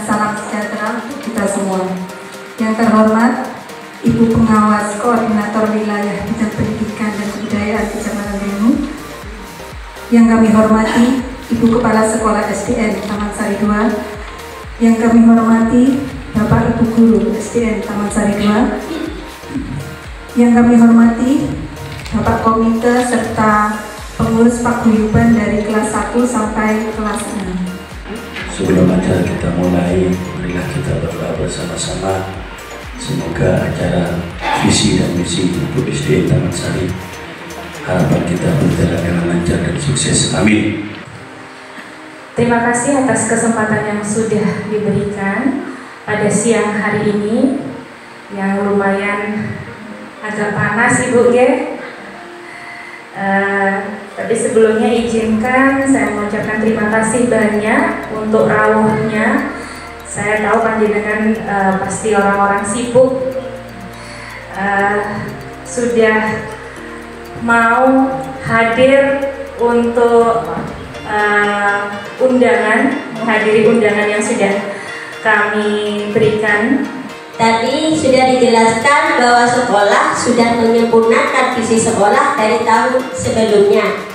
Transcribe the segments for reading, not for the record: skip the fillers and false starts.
salam sejahtera untuk kita semua. Yang terhormat Ibu Pengawas Koordinator Wilayah Bidang Pendidikan dan Kebudayaan Kecamatan Remu. Yang kami hormati Ibu Kepala Sekolah SDN Taman Sari 2. Yang kami hormati Bapak Ibu Guru SDN Taman Sari 2. Yang kami hormati Bapak Komite serta pengurus paguyuban dari kelas 1 sampai kelas 6. Sebelum acara kita mulai, marilah kita berdoa bersama-sama. Semoga acara visi dan misi untuk SDN Taman Sari harapan kita berjalan dengan lancar dan sukses. Amin. Terima kasih atas kesempatan yang sudah diberikan pada siang hari ini yang lumayan agak panas Ibu ya. Tapi sebelumnya izinkan saya mengucapkan terima kasih banyak untuk rawuhnya. Saya tahu panjenengan pasti orang-orang sibuk, sudah mau hadir untuk menghadiri undangan yang sudah kami berikan. Tadi sudah dijelaskan bahwa sekolah sudah menyempurnakan visi sekolah dari tahun sebelumnya.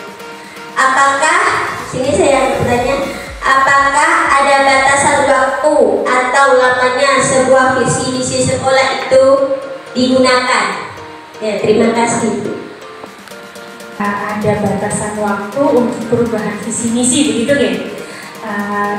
Apakah, sini saya bertanya, apakah ada batasan waktu atau lamanya sebuah visi misi sekolah itu digunakan? Ya, terima kasih. Ada batasan waktu untuk perubahan visi misi, begitu ya?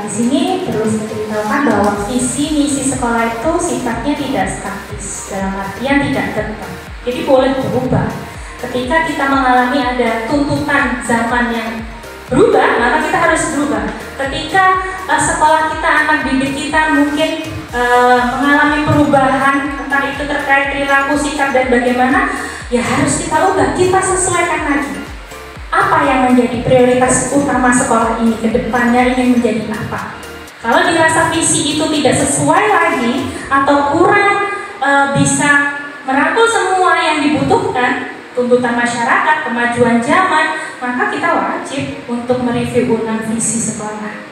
Di sini perlu saya beritahukan bahwa visi misi sekolah itu sifatnya tidak statis, dalam artian tidak tetap. Jadi boleh berubah. Ketika kita mengalami ada tuntutan zaman yang berubah, maka kita harus berubah. Ketika sekolah kita akan didik kita mungkin mengalami perubahan, entah itu terkait perilaku, sikap dan bagaimana, ya harus kita ubah, kita sesuaikan lagi. Apa yang menjadi prioritas utama sekolah ini ke depannya ingin menjadi apa? Kalau dirasa visi itu tidak sesuai lagi atau kurang bisa merangkul semua yang dibutuhkan, tuntutan masyarakat, kemajuan zaman, maka kita wajib untuk mereview ulang visi sekolah.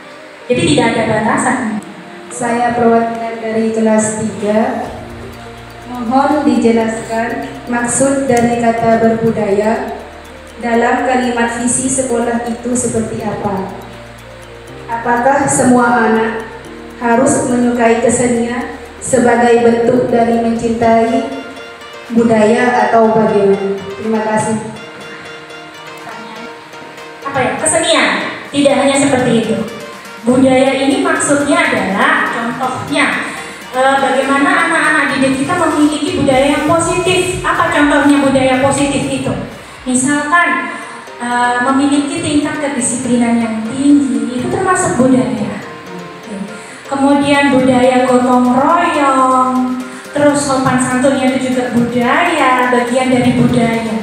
Jadi tidak ada batasan. Saya perwakilan dari kelas 3. Mohon dijelaskan maksud dari kata berbudaya dalam kalimat visi sekolah itu seperti apa? Apakah semua anak harus menyukai kesenian sebagai bentuk dari mencintai budaya atau bagaimana? Terima kasih. Apa ya? Kesenian? Tidak hanya seperti itu. Budaya ini maksudnya adalah contohnya bagaimana anak-anak didik kita memiliki budaya yang positif. Apa contohnya budaya positif itu? Misalkan memiliki tingkat kedisiplinan yang tinggi, itu termasuk budaya. Kemudian budaya gotong royong, terus sopan santunnya itu juga budaya, bagian dari budaya.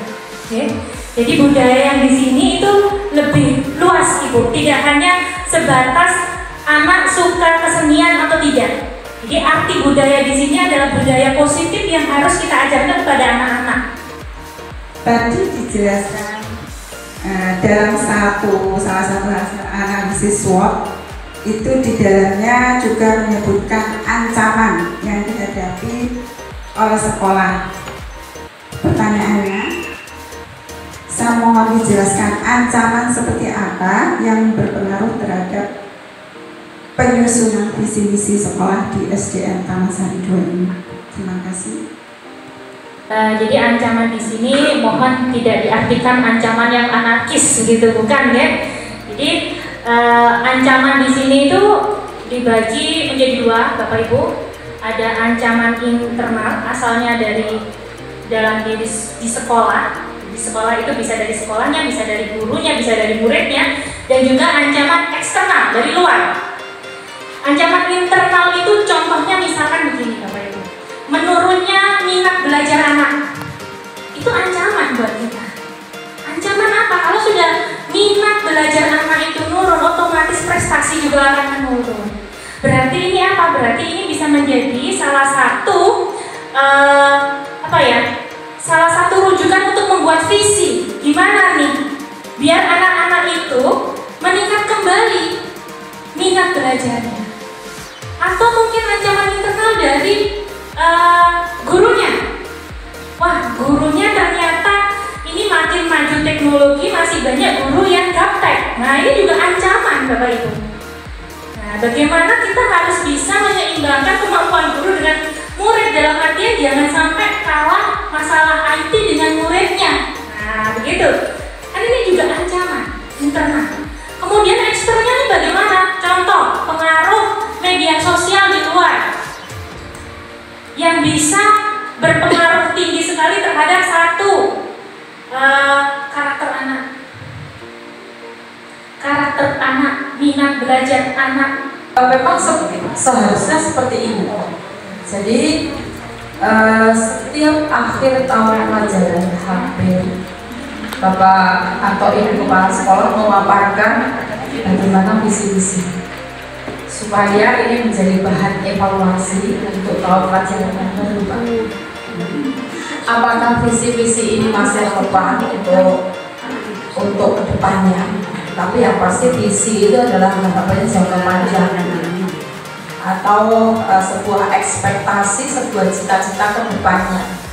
Jadi budaya yang di sini itu lebih luas Ibu, tidak hanya sebatas anak suka kesenian atau tidak. Jadi arti budaya di sini adalah budaya positif yang harus kita ajarkan kepada anak-anak. Tadi dijelaskan dalam salah satu hasil analisis SWOT itu di dalamnya juga menyebutkan ancaman yang dihadapi oleh sekolah. Pertanyaannya, saya mohon dijelaskan ancaman seperti apa yang berpengaruh terhadap penyusunan visi misi sekolah di SDN Taman Sari 2 ini. Terima kasih. Jadi ancaman di sini mohon tidak diartikan ancaman yang anarkis gitu, bukan ya. Jadi ancaman di sini itu dibagi menjadi dua, Bapak Ibu. Ada ancaman internal, asalnya dari dalam diri di sekolah. Di sekolah itu bisa dari sekolahnya, bisa dari gurunya, bisa dari muridnya, dan juga ancaman eksternal dari luar. Ancaman internal itu contohnya misalkan begini, Bapak Ibu. Menurunnya minat belajar anak, itu ancaman buat kita. Ancaman apa? Kalau sudah minat belajar anak itu nurun, otomatis prestasi juga akan menurun. Berarti ini apa? Berarti ini bisa menjadi salah satu salah satu rujukan untuk membuat visi. Gimana nih? Biar anak-anak itu meningkat kembali minat belajarnya. atau mungkin ancaman internal dari gurunya. Wah, gurunya ternyata ini makin maju teknologi, masih banyak guru yang gaptek. Nah, ini juga ancaman Bapak Ibu. Nah, bagaimana kita harus bisa menyeimbangkan kemampuan guru dengan murid, dalam artian jangan sampai kalah masalah IT dengan muridnya. Nah, begitu. Kan ini juga ancaman internal. Kemudian eksternalnya ini bagaimana? Contoh, pengaruh media sosial di luar yang bisa berpengaruh tinggi sekali terhadap satu, karakter anak, minat belajar anak. Memang seharusnya seperti ini. Jadi setiap akhir tahun pelajaran hampir Bapak atau Ibu Kepala Sekolah memaparkan bagaimana visi-visi supaya ini menjadi bahan evaluasi untuk tahun pelajaran yang baru, Pak. Apakah visi-visi ini masih relevan untuk kedepannya? Tapi yang pasti visi itu adalah harapannya jangka panjang atau sebuah ekspektasi, sebuah cita-cita kedepannya.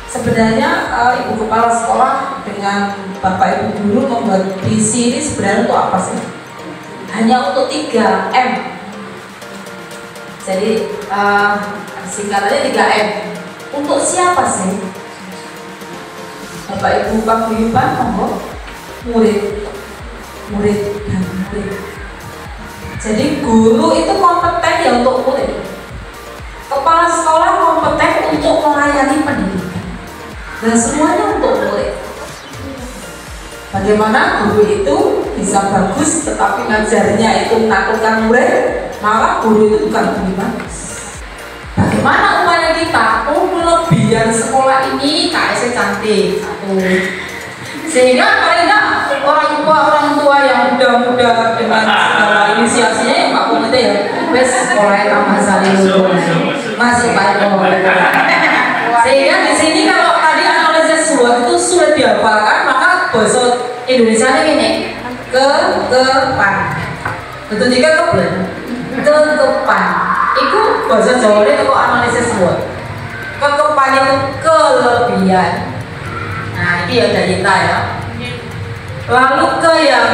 Sebenarnya Ibu Kepala Sekolah dengan Bapak Ibu Guru membuat visi ini sebenarnya untuk apa sih? Hanya untuk 3M. Jadi singkatannya 3M. Untuk siapa sih? Bapak Ibu Paguyuban, monggo. Murid dan murid. Jadi guru itu kompeten ya untuk murid. Kepala sekolah kompeten untuk melayani pendidikan. Dan semuanya untuk murid. Bagaimana guru itu bisa bagus tetapi ngajarnya itu menakutkan murid, malah guru itu bukan guru bagus. Bagaimana upaya kita? Kelebihan sekolah ini KS cantik satu, sehingga paling enggak orang tua yang muda-muda dengan segala inisiasinya ya Pak Komite ya, wes sekolah Taman Sari masih Pak Komite. Sehingga di sini kalau tadi analisis SWOT itu sudah dihafalkan, maka bahasa Indonesia ini kekepan. Betul juga kekepan. Itu bahasa Jawa itu analisis SWOT. Kekepan itu kelebihan. Nah, ini ya Dalita ya. Lalu ke yang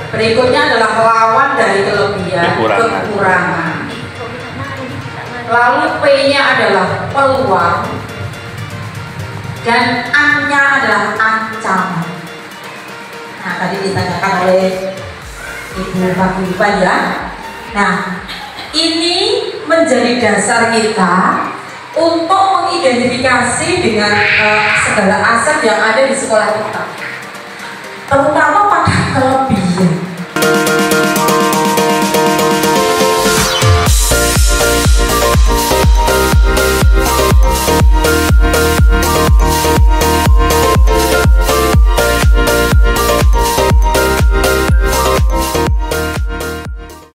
berikutnya adalah lawan dari kelebihan, kekurangan. Lalu P-nya adalah peluang. Dan A-nya adalah ancaman. Nah, tadi ditanyakan oleh Ibu Paguyuban ya. Nah, ini menjadi dasar kita untuk mengidentifikasi dengan segala aset yang ada di sekolah kita. Terutama